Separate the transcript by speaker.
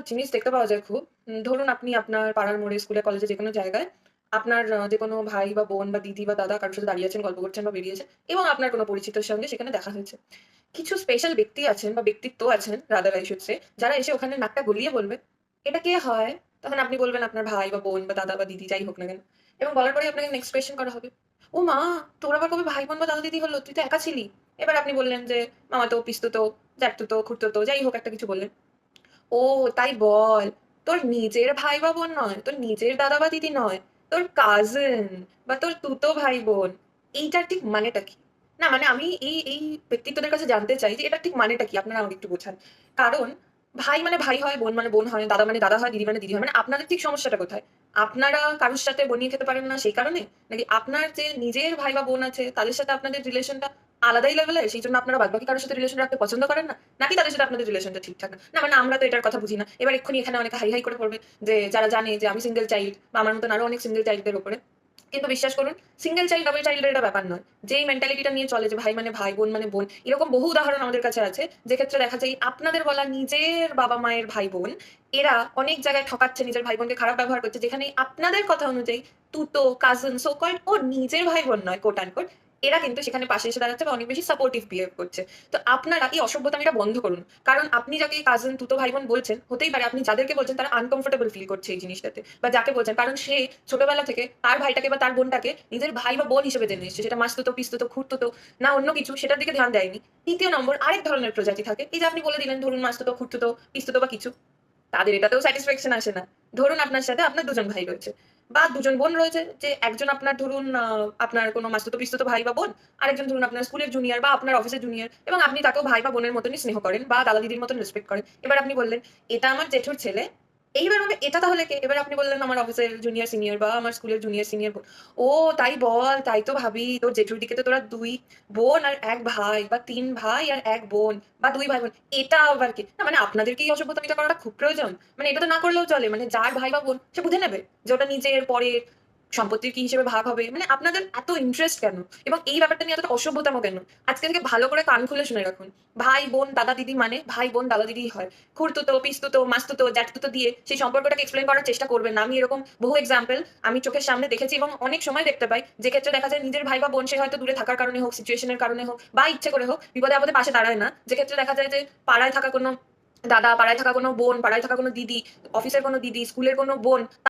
Speaker 1: জিনিস দেখতে পাওয়া যায় খুব। ধরুন আপনি আপনার পাড়ার মোড়ে, স্কুলে, কলেজে যেকোনো জায়গায় আপনার যেকোনো ভাই বা বোন বা দিদি বা দাদা কারো সাথে দাঁড়িয়ে আছেন, গল্প করছেন বা বেরিয়েছেন এবং আপনার কোনো পরিচিতের সঙ্গে সেখানে দেখা হয়েছে। কিছু স্পেশাল ব্যক্তি আছেন বা ব্যক্তিত্ব আছেন রাদার আই শুড সে, যারা এসে ওখানে নাকটা গলিয়ে বলবে, "এটা কে হয়?" তখন আপনি বলবেন আপনার ভাই বা বোন বা দাদা বা দিদি যাই হোক না কেন। এবং বলার পরেই আপনাকে নেক্সট কোয়েশ্চেন করা হবে, "ও মা! তোর আবার কবে ভাই বোন বা দাদা দিদি হলো? তুই তো একা ছিলি।" এবার আপনি বললেন যে মামাতো, পিসতুতো, জ্যাঠতুতো, খুড়তুতো যাই হোক একটা কিছু বললেন। ও তাই বল। তোর নিজের ভাই বা বোন নয়, তোর নিজের দাদা বা দিদি নয়, তোর কাজিন বা তোর তুতো ভাই বোন। এইটার ঠিক মানেটা কি? না মানে আমি এই ব্যক্তিত্বদের কাছে জানতে চাই যে এটার ঠিক মানেটা কি? আপনারা আমাকে একটু বোঝান। কারণ ভাই মানে ভাই হয়, বোন মানে বোন হয়, দাদা মানে দাদা হয়, দিদি মানে দিদি হয়। মানে আপনাদের ঠিক সমস্যাটা কোথায়? আপনারা কারোর সাথে বনিয়ে খেতে পারেন না সেই কারণে? নাকি আপনার যে নিজের ভাই বা বোন আছে তাদের সাথে আপনাদের রিলেশনটা আলাদাই লেভেলের সেইজন্য আপনারা বাদবাকি কারোর সাথে রিলেশন রাখতে পছন্দ করেন না? নাকি তাদের সাথে আপনাদের রিলেশনটা ঠিকঠাক না? না মানে আমরা তো এটার কথা বুঝি না। এবার এক্ষুনি এখানে অনেকে হাই, হাই করে পড়বে যে যারা জানে যে আমি সিঙ্গেল চাইল্ড বা আমার মতন আরো অনেক সিঙ্গেল চাইল্ডদের উপরে। কিন্তু বিশ্বাস করুন সিঙ্গেল চাইল্ড, ডাবল চাইল্ডের এটা ব্যাপার নয়। যেই মেন্টালিটিটা নিয়ে চলে যে ভাই মানে ভাই, বোন মানে বোন, এরকম বহু উদাহরণ আমাদের কাছে আছে যে ক্ষেত্রে দেখা যায় আপনাদের বলা নিজের বাবা-মায়ের ভাই-বোন এরা অনেক জায়গায় ঠকাচ্ছে, নিজের ভাই-বোনকে খারাপ ব্যবহার করছে। যেখানে আপনাদের কথা অনুযায়ী তুতো, কাজিন, সো কল্ড ও নিজের ভাই-বোন নয় কোট আনকোট। এরা কিন্তু সেখানে পাশে এসে দাঁড়াচ্ছে বা অনেক বেশি সাপোর্টিভ বিহেভ করছে। তো আপনারা এই অসভ্যতামিটা বন্ধ করুন। কারণ আপনি যাকে কাজিন, তুতো ভাই-বোন বলছেন, হতেই পারে আপনি যাদেরকে বলছেন তারা আনকমফোর্টেবল ফিল করছে এই জিনিসটাতে। বা যাকে বলছেন কারণ সে ছোটবেলা থেকে তার ভাইটাকে বা তার বোনটাকে নিজের ভাই বা বোন হিসেবে জেনে এসেছে। সেটা মাসতুতো, পিসতুতো, খুড়তুতো না অন্য কিছু সেটার দিকে ধ্যান দেয়নি। ৩য় নম্বর আরেক ধরনের প্রজাতি থাকে। এই যে আপনি বলে দিলেন ধরুন মাসতুতো, খুড়তুতো, পিসতুতো বা কিছু। তাদের এটাতেও স্যাটিসফ্যাকশন আসে না। ধরুন আপনার সাথে আপনার ২ জন ভাই রয়েছে বা ২ জন বোন রয়েছে যে একজন আপনার ধরুন আপনার কোনো মাসতুতো পিসতুতো ভাই বা বোন, আরেকজন ধরুন আপনার স্কুলের জুনিয়র বা আপনার অফিসের জুনিয়র এবং আপনি তাকেও ভাই বা বোনের মতনই স্নেহ করেন বা দাদা দিদির মতন রেসপেক্ট করেন। এবার আপনি বললেন, "এটা আমার জেঠুর ছেলে।" এইবার বলবে, "এটা তাহলে কে?" এবার আপনি বললেন, "আমার অফিসের জুনিয়র সিনিয়র বা আমার স্কুলের জুনিয়র সিনিয়র বোন।" "ও তাই বল, তাই তো ভাবি তোর জেঠুর দিকে তো তোরা ২ বোন আর ১ ভাই বা ৩ ভাই আর ১ বোন বা ২ ভাই বোন। এটা আবার কি?" না মানে আপনাদের কি এই অসভ্যতামিটা করাটা খুব প্রয়োজন? মানে এটা তো না করলেও চলে। মানে যার ভাই বা বোন সে বুঝে নেবে যে ওটা নিজের, পরের, সম্পত্তির কি হিসেবে ভাগ হবে। মানে আপনাদের এত ইন্টারেস্ট কেন? এবং এই ব্যাপারটা নিয়ে এতটা অসভ্যতামো কেন? আজকে থেকে ভালো করে কান খুলে শুনে রাখুন। ভাই, বোন, দাদা, দিদি মানে ভাই, বোন, দাদা, দিদিই হয়। খুড়তুতো, পিসতুতো, মাসতুতো, জ্যাঠতুতো দিয়ে সেই সম্পর্কটাকে এক্সপ্লেইন করার চেষ্টা করবেন না। আমি এরকম বহু এক্সাম্পল আমি চোখের সামনে দেখেছি এবং অনেক সময় দেখতে পাই। যে ক্ষেত্রে দেখা যায় নিজের ভাই বা বোন সে হয়তো দূরে থাকার কারণে হোক, সিচুয়েশন এর কারণে হোক বা ইচ্ছে করে হোক বিপদে আপদে পাশে দাঁড়ায় না। যে ক্ষেত্রে দেখা যায় যে পাড়ায় থাকা কোনো দাদা, পাড়ায় থাকা কোনো বোন, পাড়ায় থাকা কোনো দিদি, অফিসের কোনো দিদি, স্কুলের কোনো বোন